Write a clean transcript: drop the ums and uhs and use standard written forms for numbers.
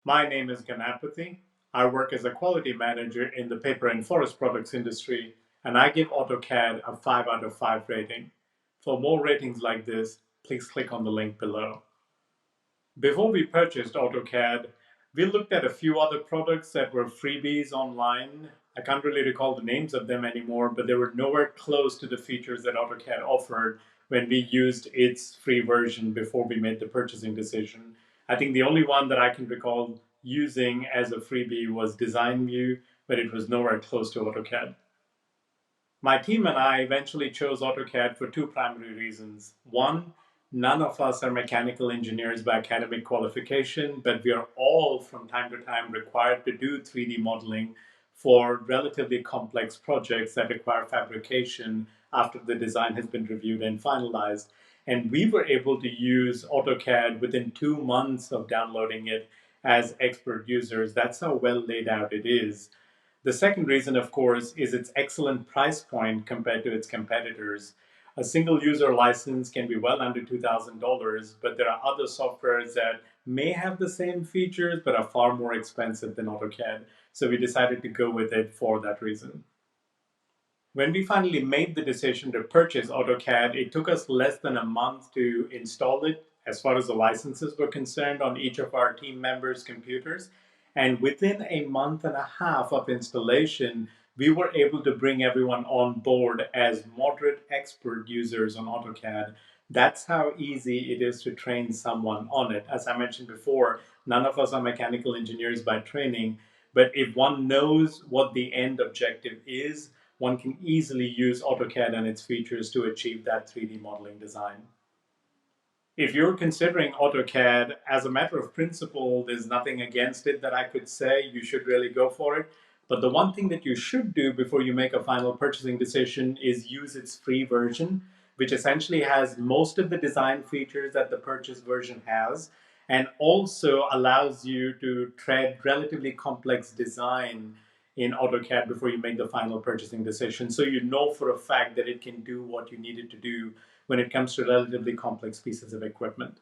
My name is Ganapathy. I work as a quality manager in the paper and forest products industry, and I give AutoCAD a 5 out of 5 rating. For more ratings like this, please click on the link below. Before we purchased AutoCAD, we looked at a few other products that were freebies online. I can't really recall the names of them anymore, but they were nowhere close to the features that AutoCAD offered when we used its free version before we made the purchasing decision. I think the only one that I can recall using as a freebie was Design View, but it was nowhere close to AutoCAD. My team and I eventually chose AutoCAD for two primary reasons. One, none of us are mechanical engineers by academic qualification, but we are all from time to time required to do 3D modeling for relatively complex projects that require fabrication after the design has been reviewed and finalized. And we were able to use AutoCAD within 2 months of downloading it as expert users. That's how well laid out it is. The second reason, of course, is its excellent price point compared to its competitors. A single user license can be well under $2,000, but there are other softwares that may have the same features but are far more expensive than AutoCAD. So we decided to go with it for that reason. When we finally made the decision to purchase AutoCAD, it took us less than a month to install it as far as the licenses were concerned on each of our team members' computers. And within a month and a half of installation, we were able to bring everyone on board as moderate expert users on AutoCAD. That's how easy it is to train someone on it. As I mentioned before, none of us are mechanical engineers by training, but if one knows what the end objective is, one can easily use AutoCAD and its features to achieve that 3D modeling design. If you're considering AutoCAD, as a matter of principle, there's nothing against it that I could say. You should really go for it. But the one thing that you should do before you make a final purchasing decision is use its free version, which essentially has most of the design features that the purchase version has, and also allows you to tread relatively complex design in AutoCAD before you make the final purchasing decision. So you know for a fact that it can do what you need it to do when it comes to relatively complex pieces of equipment.